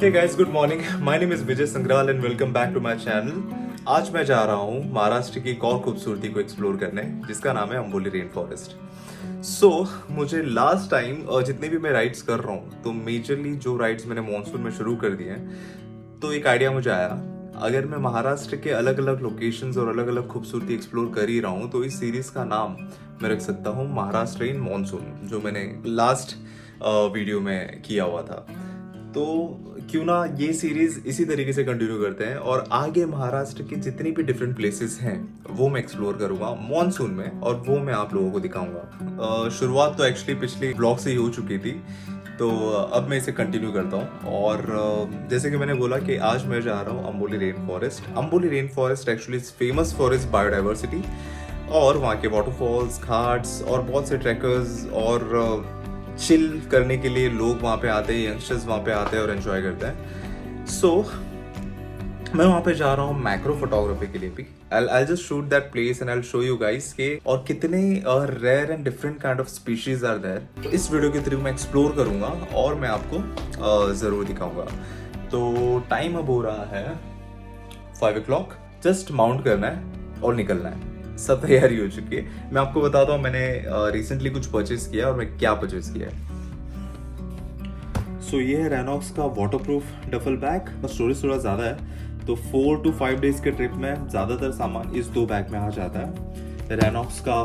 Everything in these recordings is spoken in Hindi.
Hey guys, good morning. My name is Vijay Sangral and welcome back to my channel. आज मैं जा रहा हूँ महाराष्ट्र की एक और खूबसूरती को एक्सप्लोर करने, जिसका नाम है अंबोली रेन फॉरेस्ट। मुझे लास्ट टाइम जितने भी मैं राइड्स कर रहा हूँ, तो मेजरली जो राइड्स मैंने मॉनसून में शुरू कर दिए हैं, तो एक आइडिया मुझे आया, अगर मैं महाराष्ट्र के अलग अलग लोकेशंस और अलग अलग खूबसूरती एक्सप्लोर कर ही रहा हूँ, तो इस सीरीज का नाम मैं रख सकता हूँ महाराष्ट्र इन मॉनसून, जो मैंने लास्ट वीडियो में किया हुआ था। तो क्यों ना ये सीरीज इसी तरीके से कंटिन्यू करते हैं और आगे महाराष्ट्र की जितनी भी डिफरेंट प्लेसेस हैं वो मैं एक्सप्लोर करूंगा मॉनसून में, और वो मैं आप लोगों को दिखाऊंगा। शुरुआत तो एक्चुअली पिछली ब्लॉग से ही हो चुकी थी, तो अब मैं इसे कंटिन्यू करता हूँ। और जैसे कि मैंने बोला कि आज मैं जा रहा हूँ Amboli rain forest. Amboli rain forest actually is famous for its biodiversity, और वहाँ के वाटरफॉल्स, घाट्स और बहुत से ट्रैकर्स और चिल करने के लिए लोग वहाँ पे आते हैं, यंगस्टर्स वहाँ पे आते हैं और एंजॉय करते हैं। मैं वहाँ पे जा रहा हूँ मैक्रो फोटोग्राफी के लिए भी। I'll just shoot that place and I'll show you guys के और कितने rare and different kind of species are there. इस वीडियो के थ्रू मैं एक्सप्लोर करूंगा और मैं आपको जरूर दिखाऊंगा। तो टाइम अब हो रहा है 5 o'clock। जस्ट माउंट करना है और निकलना है, सब तैयारी हो चुकी है। मैं आपको बताता हूँ मैंने रिसेंटली कुछ परचेज किया और मैं क्या परचेज किया है। ये है रेनॉक्स का वाटरप्रूफ डफल बैग। स्टोरेज थोड़ा ज़्यादा है, तो 4 to 5 डेज के ट्रिप में ज़्यादातर सामान इस 2 बैग में आ जाता है। रेनॉक्स का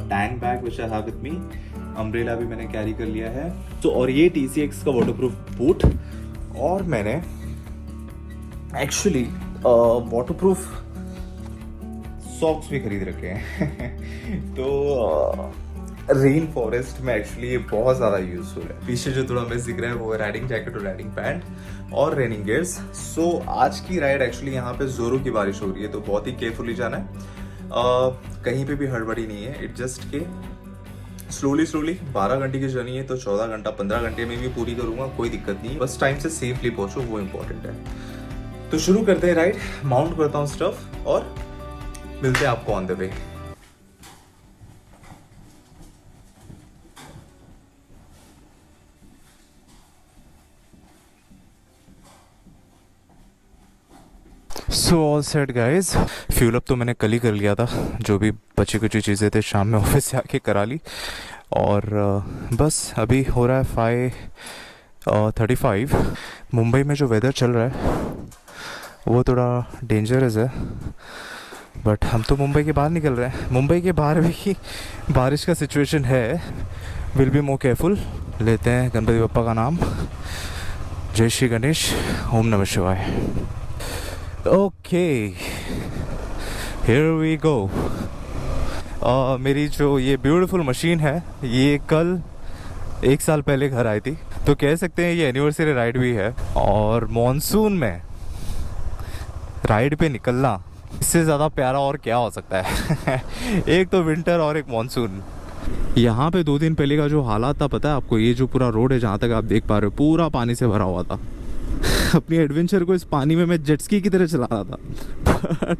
tank bag which I have with me. Umbrella भी मैंने कैरी कर लिया है। और ये TCX का वाटरप्रूफ बूट, और मैंने एक्चुअली वाटरप्रूफ सॉक्स भी खरीद रखे हैं। तो रेन फॉरेस्ट में एक्चुअली ये बहुत ज़्यादा यूजफुल है। पीछे जो थोड़ा मिस दिख रहा है वो है राइडिंग जैकेट और राइडिंग पैंट और रेनिंग गियर्स। आज की राइड एक्चुअली यहाँ पे जोरों की बारिश हो रही है, तो बहुत ही केयरफुली जाना है। कहीं पे भी हड़बड़ी नहीं है। इट जस्ट के स्लोली 12 घंटे की जर्नी है, तो 14 घंटा 15 घंटे में भी पूरी करूँगा, कोई दिक्कत नहीं है। बस टाइम से सेफली पहुँचो, वो इम्पोर्टेंट है। तो शुरू करते हैं राइड। माउंट करता हूँ स्टफ और मिलते हैं आपको on the way. All set guys. Fuel up तो मैंने कल ही कर लिया था, जो भी बची कुछ चीज़ें थे शाम में ऑफिस से आके करा ली। और बस अभी हो रहा है 5:35। मुंबई में जो वेदर चल रहा है वो थोड़ा डेंजरस है, बट हम तो मुंबई के बाहर निकल रहे हैं। मुंबई के बाहर भी बारिश का सिचुएशन है। Will be more careful. लेते हैं गणपति बप्पा का नाम। जय श्री गणेश, ओम नमः शिवाय। Okay, here we go. मेरी जो ये ब्यूटीफुल मशीन है, ये कल 1 साल पहले घर आई थी, तो कह सकते हैं ये एनिवर्सरी राइड भी है। और मॉनसून में राइड पे निकलना, इससे ज़्यादा प्यारा और क्या हो सकता है। एक तो विंटर और एक मॉनसून। यहाँ पे 2 दिन पहले का जो हालात था पता है आपको? ये जो पूरा रोड है जहाँ तक आप देख पा रहे हो, पूरा पानी से भरा हुआ था। अपनी एडवेंचर को इस पानी में मैं जेटस्की की तरह चला रहा था, बट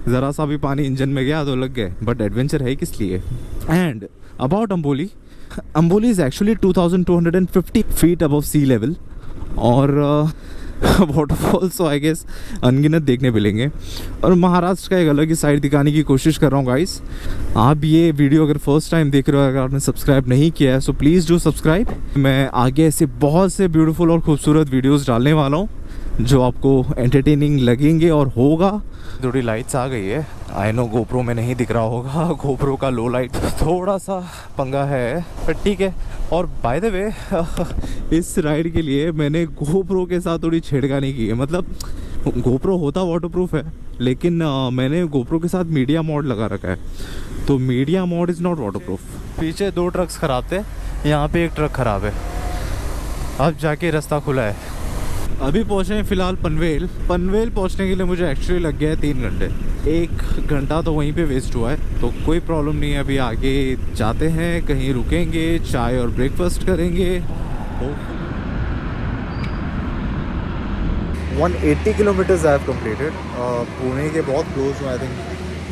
ज़रा सा भी पानी इंजन में गया तो लग गए। बट एडवेंचर है किस लिए? And about Amboli, Amboli is actually 2250 feet above sea level, और वाटरफॉल्स आई गेस अनगिनत देखने मिलेंगे। और महाराष्ट्र का एक अलग ही साइड दिखाने की कोशिश कर रहा हूँ गाइस। आप ये वीडियो अगर फर्स्ट टाइम देख रहे हो, अगर आपने सब्सक्राइब नहीं किया है, सो प्लीज़ डू सब्सक्राइब। मैं आगे ऐसे बहुत से ब्यूटीफुल और खूबसूरत वीडियोस डालने वाला हूँ जो आपको एंटरटेनिंग लगेंगे और होगा। थोड़ी लाइट्स आ गई है। आई नो गोप्रो में नहीं दिख रहा होगा, गोप्रो का लो लाइट थोड़ा सा पंगा है, पर ठीक है। और बाय द वे इस राइड के लिए मैंने गोप्रो के साथ थोड़ी छेड़खानी की है। मतलब गोप्रो होता वाटरप्रूफ है, लेकिन मैंने गोप्रो के साथ मीडिया मोड लगा रखा है, तो media mode is not waterproof. पीछे 2 ट्रक्स ख़राब थे, यहाँ पे 1 ट्रक ख़राब है। अब जाके रास्ता खुला है। अभी पहुँचे हैं फ़िलहाल पनवेल। पनवेल पहुँचने के लिए मुझे एक्चुअली लग गया है 3 घंटे। 1 घंटा तो वहीं पे वेस्ट हुआ है, तो कोई प्रॉब्लम नहीं है। अभी आगे जाते हैं, कहीं रुकेंगे, चाय और ब्रेकफास्ट करेंगे। 180 kilometres I have completed. Pune के बहुत क्लोज हूँ। आई थिंक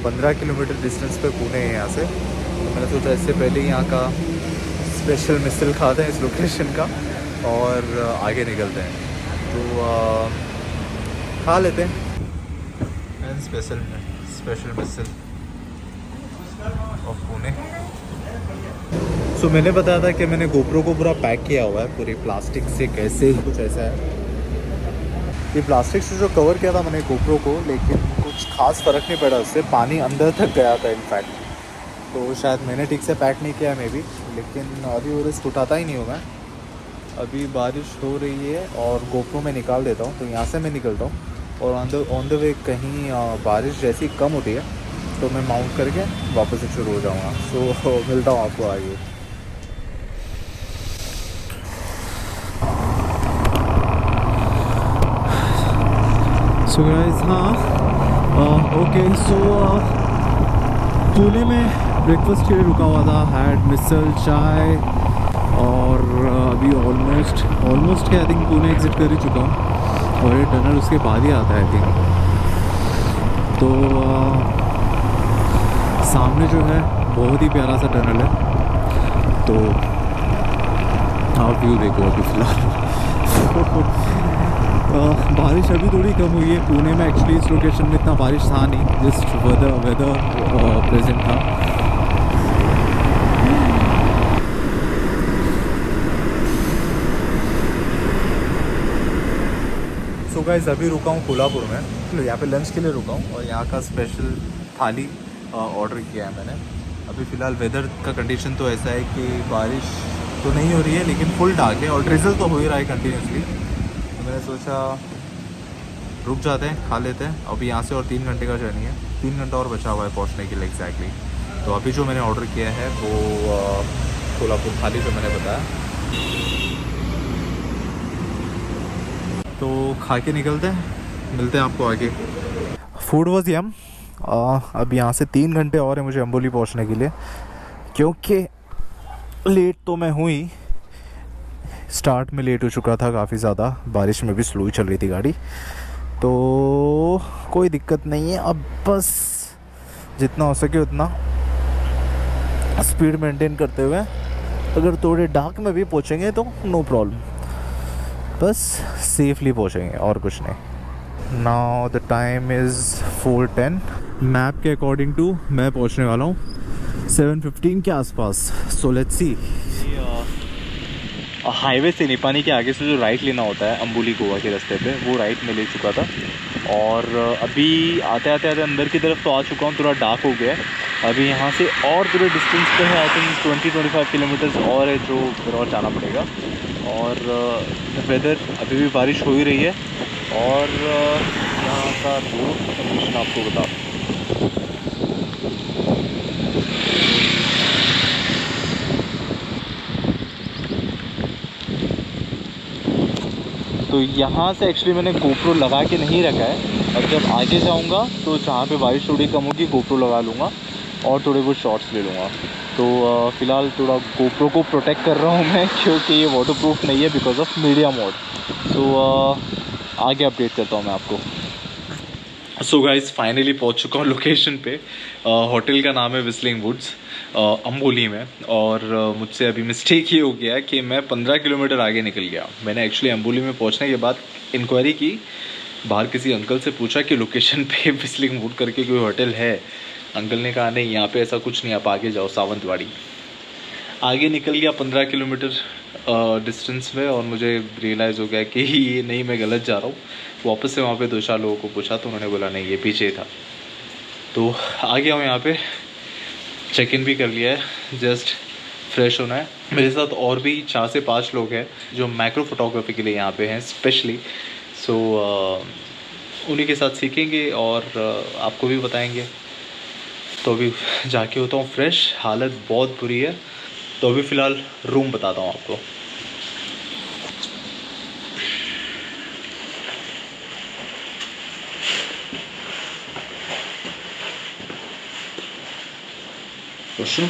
15 किलोमीटर डिस्टेंस पे पुणे है यहाँ से। तो मैंने सोचा इससे पहले यहाँ का स्पेशल मिसल खाते हैं इस लोकेशन का, और आगे निकलते हैं। तो खा लेते हैं स्पेशल मिसल ऑफ पुणे। सो मैंने बताया था कि मैंने गोप्रो को पूरा पैक किया हुआ है पूरी प्लास्टिक से, कैसे कुछ ऐसा है। ये प्लास्टिक से जो कवर किया था मैंने गोप्रो को, लेकिन कुछ खास फ़र्क नहीं पड़ा उससे, पानी अंदर तक गया था इनफैक्ट। तो शायद मैंने ठीक से पैक नहीं किया मे भी, लेकिन अभी वो रिस्क उठाता ही नहीं हूँ मैं। अभी बारिश हो रही है और गोप्रो में निकाल देता हूँ, तो यहाँ से मैं निकलता हूँ और ऑन द वे कहीं बारिश जैसी कम होती है तो मैं माउंट करके वापस से शुरू हो जाऊँगा। सो मिलता हूँ आपको आगे। सो गाइस, ओके, सो पुणे में ब्रेकफास्ट के लिए रुका हुआ था, हैड मिसल चाय, और अभी ऑलमोस्ट क्या आई थिंक पुणे एग्जिट कर ही चुका हूँ, और ये टनल उसके बाद ही आता है आई थिंक। तो सामने जो है बहुत ही प्यारा सा टनल है, तो आप व्यू देखो अभी फ़िलहाल। बारिश अभी थोड़ी कम हुई है पुणे में, एक्चुअली इस लोकेशन में इतना बारिश था नहीं, जस्ट वेदर प्रेजेंट था। सो गाइस, अभी रुका हूँ कोल्हापुर में, यहाँ पे लंच के लिए रुका हूँ और यहाँ का स्पेशल थाली ऑर्डर किया है मैंने। अभी फ़िलहाल वेदर का कंडीशन तो ऐसा है कि बारिश तो नहीं हो रही है, लेकिन फुल डार्क है और ड्रिजल तो हो ही रहा है कंटिन्यूसली। तो मैंने सोचा रुक जाते हैं, खा लेते हैं। अभी यहाँ से और 3 घंटे का जर्नी है, 3 घंटा और बचा हुआ है पहुँचने के लिए एग्जैक्टली। तो अभी जो मैंने ऑर्डर किया है वो कोल्हापुर थाली जो मैंने बताया, तो खा के निकलते हैं, मिलते हैं आपको आगे। फूड वॉज यम। अब यहाँ से 3 घंटे और है मुझे अम्बोली पहुँचने के लिए, क्योंकि लेट तो मैं हुई, स्टार्ट में लेट हो चुका था काफ़ी ज़्यादा, बारिश में भी स्लो ही चल रही थी गाड़ी, तो कोई दिक्कत नहीं है। अब बस जितना हो सके उतना स्पीड मेंटेन करते हुए, अगर थोड़े डार्क में भी पहुँचेंगे तो नो प्रॉब्लम, बस सेफली पहुँचेंगे और कुछ नहीं। Now the time is 4:10। Map के अकॉर्डिंग टू मैं पहुँचने वाला हूँ 7:15 के आसपास। So let's see. हाईवे से निपानी के आगे से जो राइट लेना होता है अम्बोली गोवा के रास्ते पे, वो राइट में ले चुका था, और अभी आते आते अंदर की तरफ तो आ चुका हूँ, थोड़ा डार्क हो गया है। अभी यहाँ से और थोड़े डिस्टेंस पे है, आई थिंक 20-25 किलोमीटर्स और है जो फिर और जाना पड़ेगा। और वेदर अभी भी बारिश हो ही रही है, और यहाँ का रोड कंडीशन आपको बता। तो यहाँ से एक्चुअली मैंने गोप्रो लगा के नहीं रखा है, अब जब आगे जाऊँगा तो जहाँ पे बारिश थोड़ी कम होगी गोप्रो लगा लूँगा और थोड़े बहुत शॉट्स ले लूँगा। तो फ़िलहाल थोड़ा गोप्रो को प्रोटेक्ट कर रहा हूँ मैं, क्योंकि ये वाटरप्रूफ नहीं है बिकॉज ऑफ मीडिया मोड। तो आगे अपडेट करता हूँ मैं आपको। सो गाइस, फाइनली पहुँच चुका हूँ लोकेशन पे। होटल का नाम है व्हिस्लिंग वुड्स अम्बोली में, और मुझसे अभी मिस्टेक ये हो गया कि मैं 15 किलोमीटर आगे निकल गया। मैंने एक्चुअली अम्बोली में पहुंचने के बाद इंक्वायरी की, बाहर किसी अंकल से पूछा कि लोकेशन पे व्हिस्लिंग वुड करके कोई होटल है। अंकल ने कहा नहीं, यहाँ पे ऐसा कुछ नहीं, आप आगे जाओ सावंतवाड़ी। आगे निकल गया 15 किलोमीटर डिस्टेंस में, और मुझे रियलाइज़ हो गया कि ये नहीं, मैं गलत जा रहा हूँ। वापस से वहाँ पे 2-4 लोगों को पूछा तो उन्होंने बोला नहीं, ये पीछे ही था। तो आ गया हूँ यहाँ पे, चेक इन भी कर लिया है, जस्ट फ्रेश होना है। मेरे साथ और भी 4 से 5 लोग हैं जो मैक्रो फोटोग्राफी के लिए यहाँ पे हैं स्पेशली। सो उन्हीं के साथ सीखेंगे और आपको भी बताएंगे। तो अभी जाके होता हूँ फ्रेश, हालत बहुत बुरी है। तो अभी फ़िलहाल रूम बताता हूँ आपको। वॉशरूम,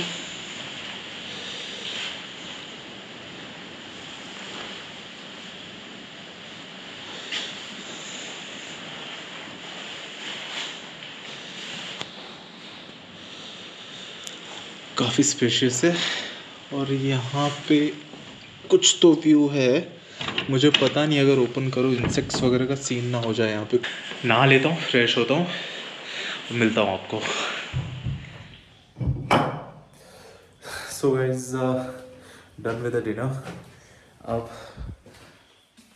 काफ़ी स्पेशियस है, और यहाँ पे कुछ तो व्यू है मुझे पता नहीं अगर ओपन करो इंसेक्ट्स वगैरह का सीन ना हो जाए यहाँ पे। नहा लेता हूँ, फ्रेश होता हूँ, मिलता हूँ आपको। So guys, done with the dinner. अब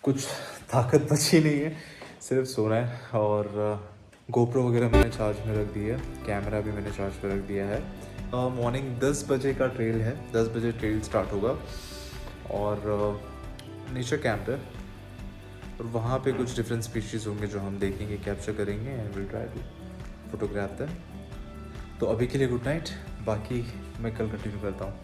कुछ ताकत बची नहीं है, सिर्फ सोना है। और गोप्रो वगैरह मैंने चार्ज में रख दी है, कैमरा भी मैंने चार्ज में रख दिया है। मॉर्निंग 10 बजे का ट्रेल है, 10 बजे ट्रेल स्टार्ट होगा और नेचर कैंप है और वहाँ पे कुछ डिफरेंट स्पीशीज़ होंगे जो हम देखेंगे, कैप्चर करेंगे and will try to photograph them. तो अभी के लिए गुड नाइट, बाकी मैं कल कंटिन्यू करता हूँ।